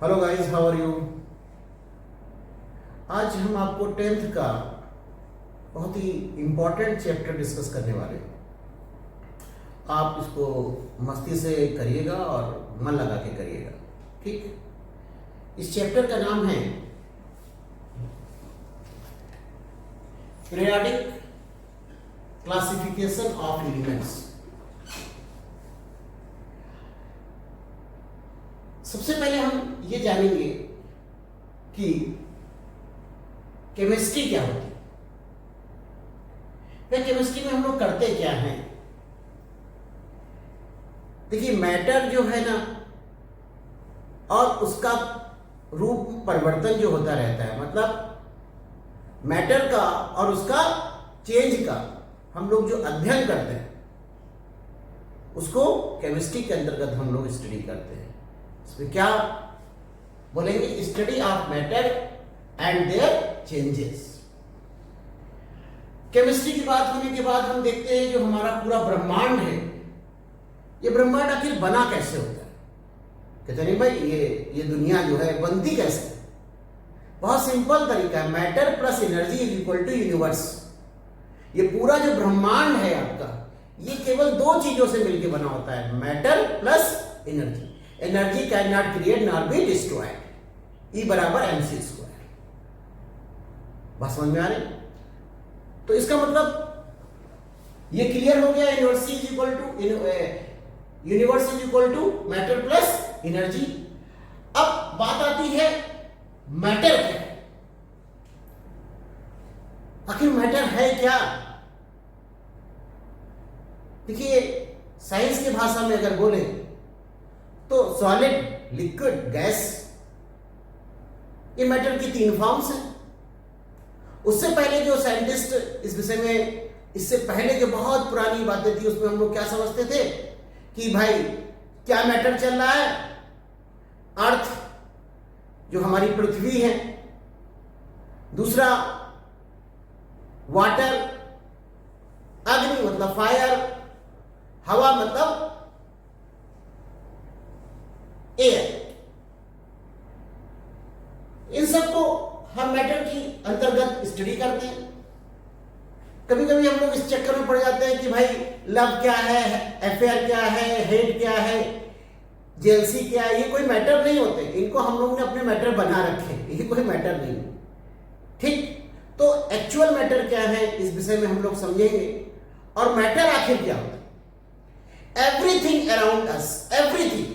Hello guys, how are you. आज हम आपको 10th का बहुत ही इंपॉर्टेंट चैप्टर डिस्कस करने वाले हैं। आप इसको मस्ती से करिएगा और मन लगा के करिएगा, ठीक। इस चैप्टर का नाम है पीरियोडिक क्लासिफिकेशन ऑफ एलिमेंट्स। सबसे पहले हम ये जानेंगे कि केमिस्ट्री क्या होती है, फिर केमिस्ट्री में हम लोग करते क्या हैं। देखिए, मैटर जो है ना, और उसका रूप परिवर्तन जो होता रहता है, मतलब मैटर का और उसका चेंज का हम लोग जो अध्ययन करते हैं उसको केमिस्ट्री के अंतर्गत हम लोग स्टडी करते हैं। इसमें क्या बोलेंगे? Study of matter and their changes. Chemistry की बात होने के बाद हम देखते हैं जो हमारा पूरा ब्रह्मांड है, ये ब्रह्मांड आखिर बना कैसे होता है। कहते नहीं भाई, ये दुनिया जो है बनती कैसे? बहुत सिंपल तरीका है, matter plus energy is equal to universe. ये पूरा जो ब्रह्मांड है आपका, ये केवल दो चीजों से मिलकर बना होता है, matter plus energy. Energy can not create not be destroyed. E बराबर mc स्क्वायर। बात समझ में आ रही? तो इसका मतलब ये क्लियर हो गया, universe is equal to matter plus energy. अब बात आती है मैटर क्या है। आखिर मैटर है क्या? देखिए, साइंस की भाषा में अगर बोले तो सॉलिड, लिक्विड, गैस, ये मैटर की तीन फॉर्म्स हैं। उससे पहले जो साइंटिस्ट इस विषय में, इससे पहले जो बहुत पुरानी बातें थी, उसमें हम लोग क्या समझते थे कि भाई क्या मैटर चल रहा है? अर्थ जो हमारी पृथ्वी है, दूसरा वाटर, अग्नि मतलब फायर, हवा मतलब एयर। इन सबको हम मैटर की अंतर्गत स्टडी करते हैं। कभी कभी हम लोग इस चक्कर में पड़ जाते हैं कि भाई लव क्या है, अफेयर क्या है, हेट क्या है, जेलसी क्या है। ये कोई मैटर नहीं होते, इनको हम लोग ने अपने मैटर बना रखे, ये कोई मैटर नहीं है, ठीक। तो एक्चुअल मैटर क्या है, इस विषय में हम लोग समझेंगे। और मैटर आखिर क्या होता है? एवरीथिंग अराउंड अस, एवरीथिंग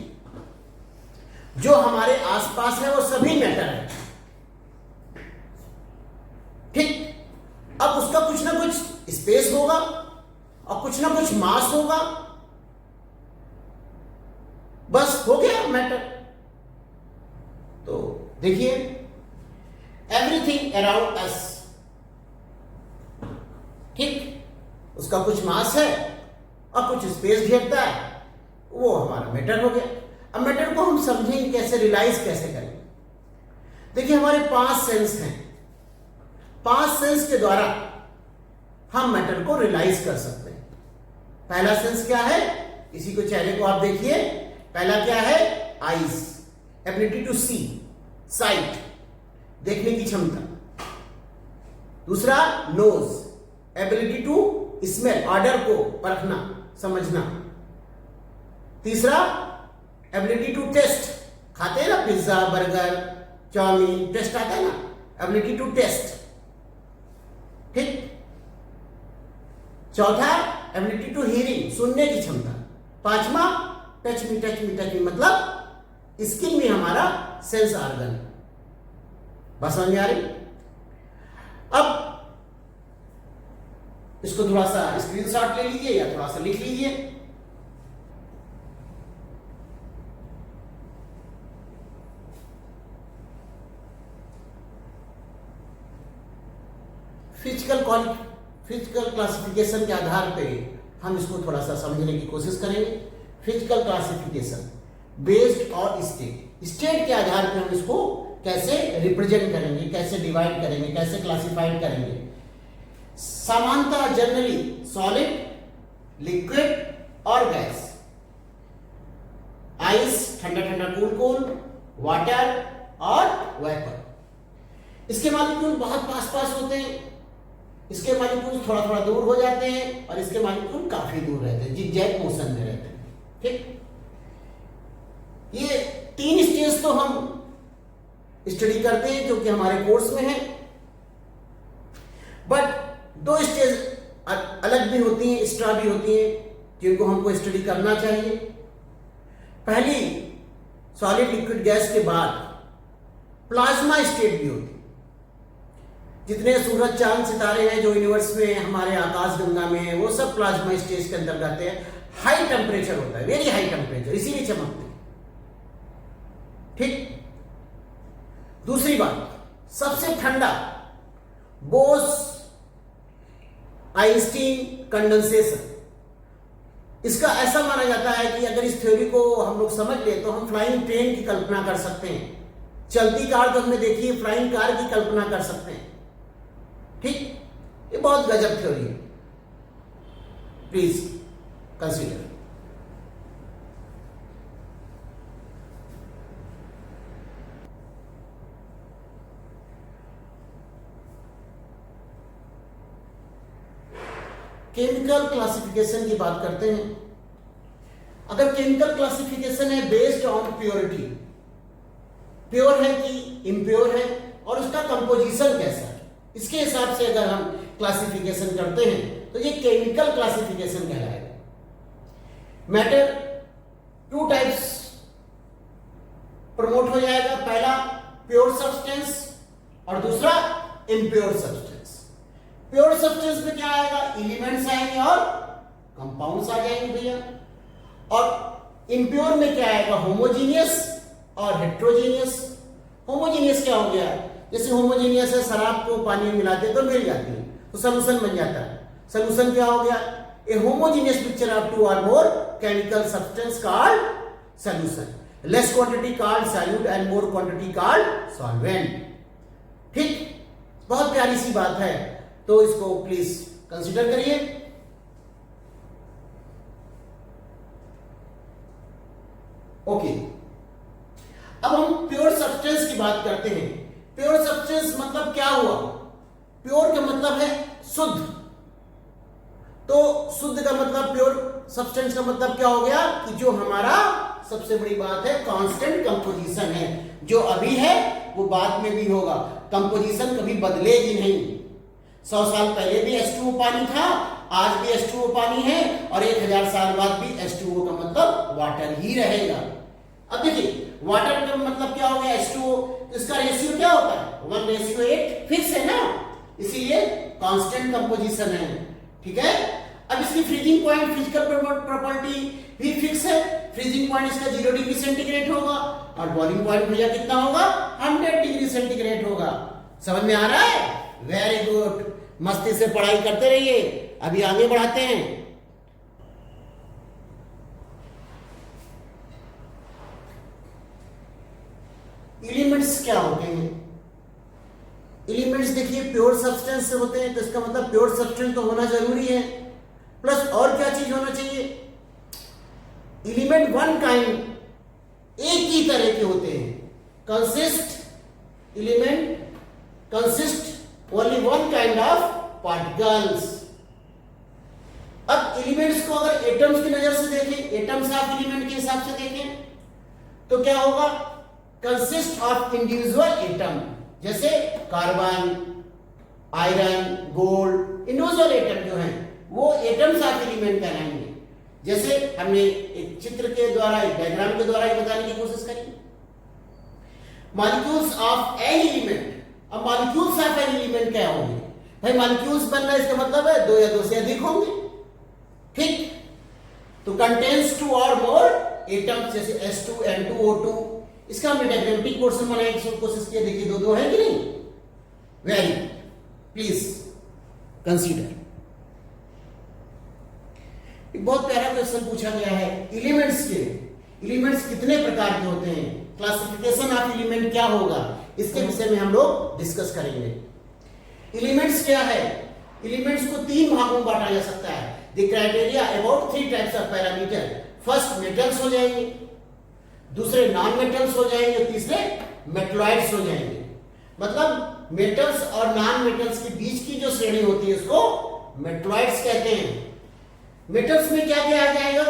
जो हमारे आसपास है वो सभी मैटर है, ठीक। अब उसका कुछ ना कुछ स्पेस होगा और कुछ ना कुछ मास होगा, बस हो गया मैटर। तो देखिए, एवरीथिंग अराउंड अस, ठीक, उसका कुछ मास है और कुछ स्पेस घेरता है, वो हमारा मैटर हो गया। अब मैटर को हम समझेंगे कैसे, रियलाइज कैसे करेंगे। देखिए, हमारे 5 सेंस हैं। 5 सेंस के द्वारा हम मैटर को रियलाइज कर सकते हैं। पहला सेंस क्या है? इसी को, चेहरे को आप देखिए। पहला क्या है? Eyes, ability to see, sight, देखने की क्षमता। दूसरा nose, ability to smell, odour को परखना, समझना। तीसरा एबिलिटी टू टेस्ट, खाते हैं ना पिज्जा, बर्गर, चाउमीन, टेस्ट आता है ना, एबिलिटी टू टेस्ट, ठीक। चौथा एबिलिटी टू हियरिंग, सुनने की क्षमता। पांचवा touch me, touch me, touch me, मतलब स्किन में हमारा सेंस ऑर्गन। बस समझ में आ रही? अब इसको थोड़ा सा स्क्रीनशॉट ले लीजिए या थोड़ा सा लिख लीजिए। फिजिकल क्लासिफिकेशन के आधार पे हम इसको थोड़ा सा समझने की कोशिश करेंगे। फिजिकल क्लासिफिकेशन बेस्ड और स्टेट के आधार पे हम इसको कैसे रिप्रेजेंट करेंगे, कैसे डिवाइड करेंगे, कैसे क्लासिफाइड करेंगे। सामान्यतः जनरली सॉलिड, लिक्विड और गैस, आइस ठंडा ठंडा कूल कूल, वाटर और वेपर। इसके मॉलिक्यूल बहुत पास पास होते हैं, इसके मॉलिक्यूल थोड़ा थोड़ा दूर हो जाते हैं और इसके मॉलिक्यूल काफी दूर रहते हैं, जिगजैग मोशन में रहते हैं। ठीक, ये 3 स्टेज तो हम स्टडी करते हैं जो कि हमारे कोर्स में है, बट 2 स्टेज अलग भी होती हैं, एक्स्ट्रा भी होती हैं, जिनको हमको स्टडी करना चाहिए। पहली सॉलिड लिक्विड गैस के बाद प्लाज्मा स्टेट भी होती है। जितने सूरज चांद सितारे हैं जो यूनिवर्स में हमारे आकाश गंगा में है, वो सब प्लाज्मा स्टेज के अंतर्गत है। हाई टेम्परेचर होता है, वेरी हाई टेम्परेचर, इसीलिए चमकते हैं। ठीक, दूसरी बात, सबसे ठंडा बोस आइंस्टीन कंडेंसेशन। इसका ऐसा माना जाता है कि अगर इस थ्योरी को हम लोग समझ ले तो हम फ्लाइंग ट्रेन की कल्पना कर सकते हैं, चलती कार तो हमने देखी है, फ्लाइंग कार की कल्पना कर सकते हैं। ठीक, ये बहुत गजब थ्योरी है, प्लीज कंसीडर। केमिकल क्लासिफिकेशन की बात करते हैं। अगर केमिकल क्लासिफिकेशन है बेस्ड ऑन प्योरिटी, प्योर है कि इम्प्योर है और उसका कंपोजिशन कैसा है, इसके हिसाब से अगर हम क्लासिफिकेशन करते हैं तो ये केमिकल क्लासिफिकेशन कहलाएगा। मैटर 2 टाइप्स प्रमोट हो जाएगा, पहला प्योर सब्सटेंस और दूसरा इम्प्योर सब्सटेंस। प्योर सब्सटेंस में क्या आएगा, एलिमेंट्स आएंगे और कंपाउंड्स आ जाएंगे भैया। और इम्प्योर में क्या आएगा, होमोजीनियस और हेट्रोजीनियस। होमोजीनियस क्या हो गया, जैसे होमोजीनियस है, शराब को पानी में मिलाते तो मिल जाती है, तो सॉल्यूशन बन जाता है। सॉल्यूशन क्या हो गया, a homogeneous mixture of 2 or more chemical substance called solution. Less quantity called solute and more quantity called solvent. ठीक, बहुत प्यारी सी बात है, तो इसको प्लीज कंसीडर करिए। ओके, अब हम प्योर सब्सटेंस की बात करते हैं। प्योर सब्सटेंस मतलब क्या हुआ, प्योर का मतलब है शुद्ध, तो शुद्ध का मतलब, प्योर सब्सटेंस का मतलब क्या हो गया कि जो हमारा सबसे बड़ी बात है कांस्टेंट कंपोजिशन है, जो अभी है वो बाद में भी होगा, कंपोजिशन कभी बदलेगी नहीं। 100 साल पहले भी H2O पानी था, आज भी H2O पानी है और 1000 साल बाद भी H2O का मतलब वाटर ही रहेगा। अब देखिए, वाटर का मतलब क्या हो गया, H2O, इसका रेशियो क्या होता है, 1:8 फिक्स है ना, इसीलिए कांस्टेंट कंपोजिशन है। ठीक है, अब इसकी फ्रीजिंग पॉइंट, फिजिकल प्रॉपर्टी भी फिक्स है। फ्रीजिंग पॉइंट इसका 0 डिग्री सेंटीग्रेड होगा और बॉइलिंग पॉइंट भैया कितना होगा, 100 डिग्री सेंटीग्रेड होगा। समझ में आ रहा है, वेरी गुड, मस्ती से पढ़ाई करते रहिए। अभी आगे बढ़ाते हैं। एलिमेंट्स क्या होते हैं, एलिमेंट्स देखिए प्योर सब्सटेंस से होते हैं, तो इसका मतलब प्योर सब्सटेंस तो होना जरूरी है, प्लस और क्या चीज होना चाहिए, एलिमेंट वन काइंड, एक ही तरह के होते हैं। Consist, element consist only one kind of particles. अब एलिमेंट्स को अगर एटम्स की नजर से देखें, एटम्स ऑफ एलिमेंट के हिसाब से देखें, तो क्या होगा, कंसिस्ट ऑफ इंडिविजुअल एटम, जैसे carbon, iron, gold, individual atom जो हैं वो एटम्स ऑफ एलिमेंट कहलाएंगे। जैसे हमने एक चित्र के द्वारा, एक डायग्राम के द्वारा ये बताने की कोशिश करी, मॉलिक्यूल्स ऑफ एन एलिमेंट। अब मॉलिक्यूल्स ऑफ एन एलिमेंट क्या होंगे भाई, मॉलिक्यूल्स बनना इसका मतलब है 2 या 2 से अधिक होंगे। ठीक, तो कंटेन्स 2 और मोर एटम्स, जैसे H2N2O2, इसका हमने डायग्रामेटिक पोर्शन बनाने की कोशिश की, देखिए 2 है कि नहीं। Very, please consider. एक बहुत प्यारा क्वेश्चन पूछा गया है, एलिमेंट्स के, एलिमेंट्स कितने प्रकार के होते हैं, क्लासिफिकेशन ऑफ एलिमेंट क्या होगा, इसके विषय में हम लोग डिस्कस करेंगे। एलिमेंट्स क्या है, एलिमेंट्स को 3 भागों में बांटा जा सकता है। The criteria about 3 types of parameter. First metals हो जाएंगे, दूसरे नॉन मेटल्स हो जाएंगे, तीसरे मेटलॉइड्स हो जाएंगे। मतलब मेटल्स और नॉन मेटल्स के बीच की जो श्रेणी होती है उसको मेटलॉइड्स कहते हैं। मेटल्स में क्या क्या आ जाएगा?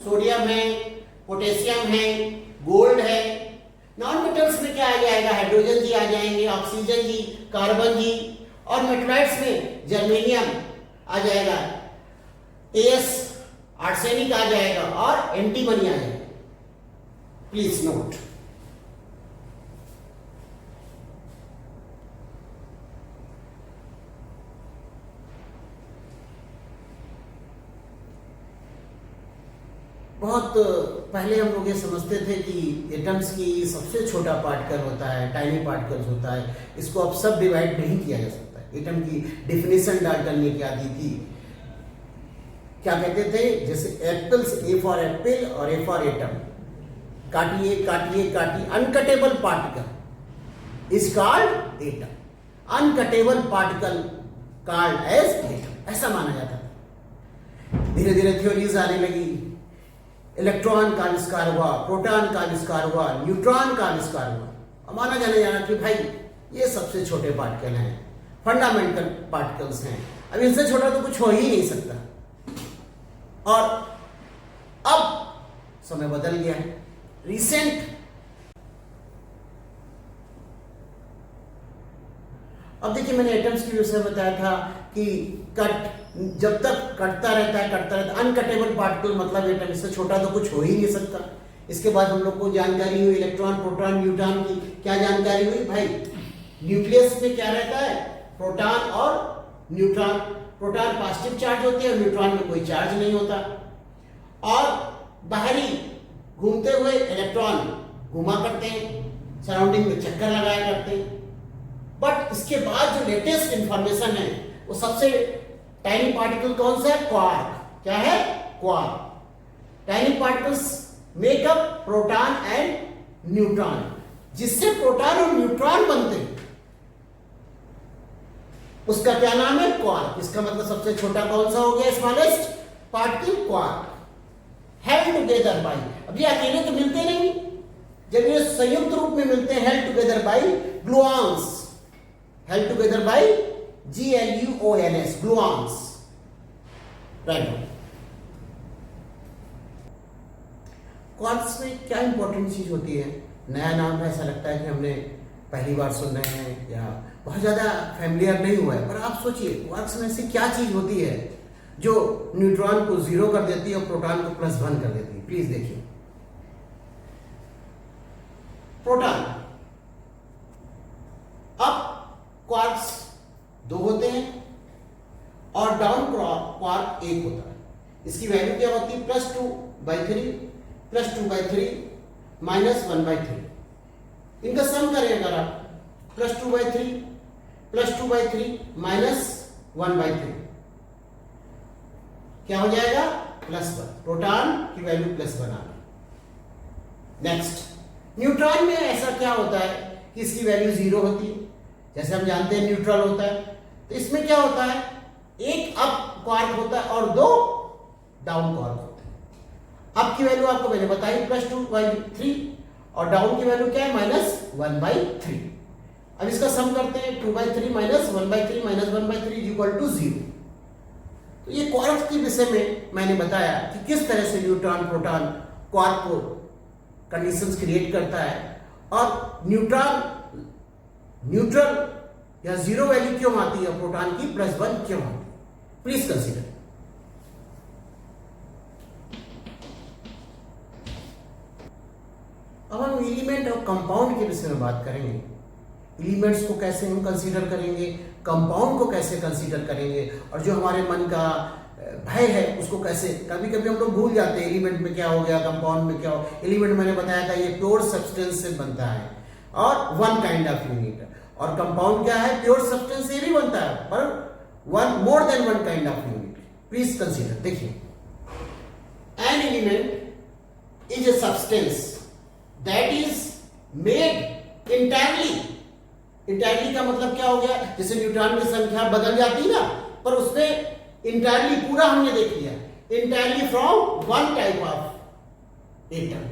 सोडियम है, पोटेशियम है, गोल्ड है। नॉन मेटल्स में क्या आ जाएगा? हाइड्रोजन जी आ जाएंगे, ऑक्सीजन जी, कार्बन जी। और मेटलॉइड्स में जर्मेनियम आ जाएगा, एस आर्सेनिक आ जाएगा और एंटीमनी आ जाएगा। Please note. बहुत पहले हम लोग ये समझते थे कि एटम्स की सबसे छोटा पार्टिकल होता है, टाइनी पार्टिकल्स होता है, इसको अब सब डिवाइड नहीं किया जा सकता। एटम की डेफिनेशन डाल्टन ने क्या दी थी? क्या कहते थे? जैसे एप्पल्स, ए फॉर एप्पल और ए फॉर एटम, काटिए काटिए काटिए, uncuttable particle is called atom, uncuttable particle called as atom, ऐसा माना जाता था। धीरे धीरे थ्योरीज आने लगी, इलेक्ट्रॉन का आविष्कार हुआ, प्रोटॉन का आविष्कार हुआ, न्यूट्रॉन का आविष्कार हुआ। अब माना जाने जाना कि भाई ये सबसे छोटे पार्टिकल हैं, फंडामेंटल पार्टिकल्स हैं, अब इनसे छोटा तो कुछ हो ही नहीं सकता। और अब समय बदल गया है, रिसेंट अब देखिए, मैंने एटम्स की विषय बताया था कि जब तक कटता रहता है, अनकटेबल पार्टिकल मतलब एटम, इससे छोटा तो कुछ हो ही नहीं सकता। इसके बाद हम लोग को जानकारी हुई इलेक्ट्रॉन, प्रोटॉन, न्यूट्रॉन की। क्या जानकारी हुई भाई? न्यूक्लियस में क्या रहता है? प्रोटॉन और न्यूट्रॉन। प्रोटॉन पॉजिटिव चार्ज होते हैं, न्यूट्रॉन में कोई चार्ज नहीं होता। और बाहरी घूमते हुए इलेक्ट्रॉन घुमा करते हैं, सराउंडिंग में चक्कर लगाया करते हैं। बट इसके बाद जो लेटेस्ट इंफॉर्मेशन है, वो सबसे टाइनी पार्टिकल कौन सा है? क्वार्क। क्या है? Quark. Tiny particles make up proton and neutron, जिससे प्रोटॉन और न्यूट्रॉन बनते हैं उसका क्या नाम है? क्वार्क। इसका मतलब सबसे छोटा कौन सा हो गया? Smallest particle quark. Held together by, अब ये अकेले तो मिलते नहीं, जब ये संयुक्त रूप में मिलते हैं held together by gluons, held together by GLUONS, gluons. Right. Quarks में क्या इंपॉर्टेंट चीज होती है? नया नाम है, ऐसा लगता है कि हमने पहली बार सुन रहे हैं या बहुत ज्यादा फैमिलियर नहीं हुआ है, पर आप सोचिए क्वार्ट्स में ऐसी क्या चीज होती है जो न्यूट्रॉन को 0 कर देती है और प्रोटॉन को +1 कर देती है? प्लीज देखिए। प्रोटॉन, अब क्वार्क्स 2 होते हैं और डाउन क्वार्क 1 होता है। इसकी वैल्यू क्या होती है? +2/3, +2/3, -1/3। इनका सम करें अगर आप, +2/3, +2/3, -1/3, क्या हो जाएगा? +1। प्रोटॉन की वैल्यू +1 आ गई। नेक्स्ट, न्यूट्रॉन में ऐसा क्या होता है कि इसकी वैल्यू 0 होती है, जैसे हम जानते हैं न्यूट्रल होता है। तो इसमें क्या होता है? एक अप क्वार्क होता है और 2 डाउन क्वार्क होते हैं। अप की वैल्यू आपको मैंने बताई +2/3 और डाउन की वैल्यू क्या है? -1/3। अब इसका सम करते हैं, 2/3 -1/3 -1/3 = 0। तो ये क्वार्क के विषय में मैंने बताया कि किस तरह से न्यूट्रॉन, प्रोटॉन क्वार्क को कंडीशंस क्रिएट करता है और न्यूट्रॉन न्यूट्रल या 0 वैल्यू क्यों आती है, प्रोटॉन की +1 क्यों आती है? Please consider. अब हम एलिमेंट और कंपाउंड के विषय में बात करेंगे। एलिमेंट्स को कैसे हम कंसीडर करेंगे, कंपाउंड को कैसे कंसीडर करेंगे, और जो हमारे मन का भय है उसको कैसे, कभी कभी हम लोग भूल जाते हैं एलिमेंट में क्या हो गया, कंपाउंड में क्या हो। एलिमेंट मैंने बताया था ये प्योर सब्सटेंस से बनता है और 1 काइंड ऑफ यूनिट, और कंपाउंड क्या है? प्योर सब्सटेंस से भी बनता है पर more than 1 kind of unit. Please consider. देखिए, an element is a substance that is made entirely. Entirely का मतलब क्या हो गया? जैसे न्यूट्रॉन की संख्या बदल जाती है ना, पर उसमें इंटायरली पूरा हमने देख लिया, entirely from 1 type of atom.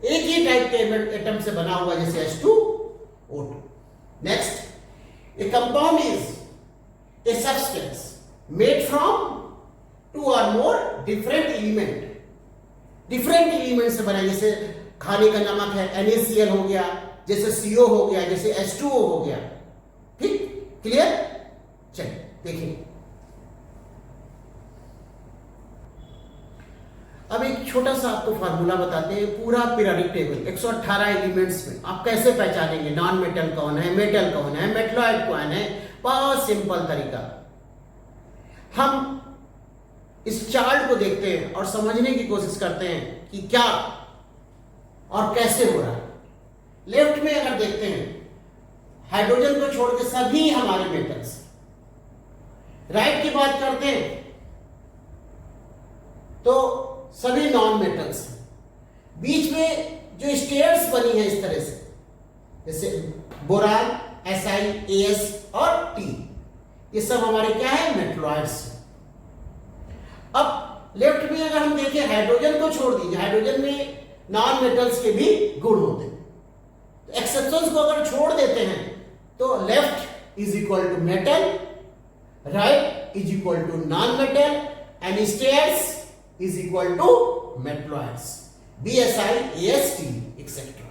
एक ही टाइप के एटम से बना हुआ, जैसे H2O2। Next, a compound is a substance made from two or more different element. Different element से बना, जैसे खाने का नमक है NaCl हो गया, जैसे CO हो गया, जैसे H2O हो गया। ठीक, क्लियर? चलिए देखिए, अब एक छोटा सा आपको फार्मूला बताते हैं। पूरा पीरियोडिक टेबल 118 एलिमेंट्स में आप कैसे पहचानेंगे नॉन मेटल कौन है, मेटल कौन है, मेटलॉइड कौन है। बहुत सिंपल तरीका, हम इस चार्ट को देखते हैं और समझने की कोशिश करते हैं कि क्या और कैसे हो रहा है। लेफ्ट में अगर देखते हैं, हाइड्रोजन को छोड़ के सभी हमारे मेटल्स। राइट की बात करते हैं तो सभी नॉन मेटल्स। बीच में जो स्टेयर्स बनी है इस तरह से, जैसे बोरान, Si, As और T, ये सब हमारे क्या है, मेटलॉइड्स। अब लेफ्ट में अगर हम देखें, हाइड्रोजन को छोड़ दीजिए, हाइड्रोजन में नॉन मेटल्स के भी गुण होते हैं। तो एक्सेप्शंस को अगर छोड़ देते हैं तो left is equal to metal, right is equal to non metal, and stairs is equal to metalloids, BSi, As, T, etcetera.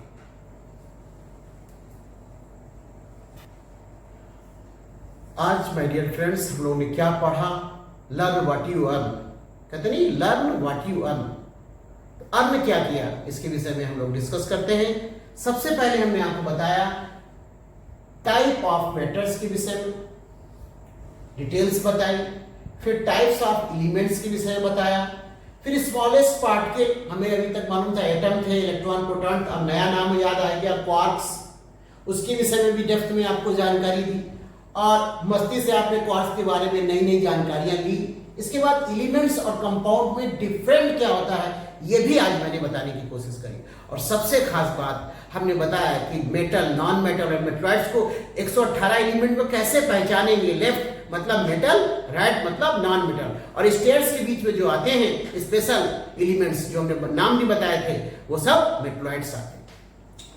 आज माय डियर फ्रेंड्स हम लोगों ने क्या पढ़ा? Learn what you earn. कहते नहीं, learn what you earn. Earn क्या किया, इसके विषय में हम लोग डिस्कस करते हैं। सबसे पहले हमने आपको बताया टाइप ऑफ मैटर्स के विषय में डिटेल्स बताई, फिर टाइप्स ऑफ एलिमेंट्स के विषय में बताया, फिर स्मॉलेस्ट पार्टिकल, हमें अभी तक मालूम था एटम थे, इलेक्ट्रॉन, प्रोटॉन, अब नया नाम याद आ गया क्वार्क्स, उसके विषय में भी डेप्थ में आपको जानकारी दी, और मस्ती से आपने क्वार्क्स के बारे में नई नई जानकारियां ली। इसके बाद एलिमेंट्स और कंपाउंड में डिफरेंट क्या होता है, ये भी आज मैंने बताने की कोशिश करी। और सबसे खास बात हमने बताया कि मेटल, नॉन मेटल और मेटलॉइड्स को 118 एलिमेंट में कैसे पहचानेंगे। लेफ्ट मतलब मेटल, राइट मतलब नॉन मेटल, और स्टेयर्स के बीच में जो आते हैं स्पेशल एलिमेंट्स जो हमने नाम भी बताए थे, वो सब मेटलॉइड्स आते हैं।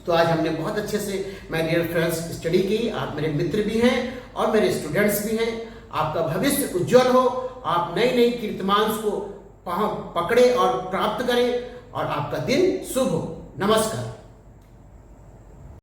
तो आज हमने बहुत अच्छे से माय डियर फ्रेंड्स स्टडी की। आप मेरे मित्र भी हैं और मेरे स्टूडेंट्स भी हैं। आपका भविष्य उज्जवल हो, आप नई नई कीर्तिमान को पकड़े और प्राप्त करें, और आपका दिन शुभ हो। नमस्कार।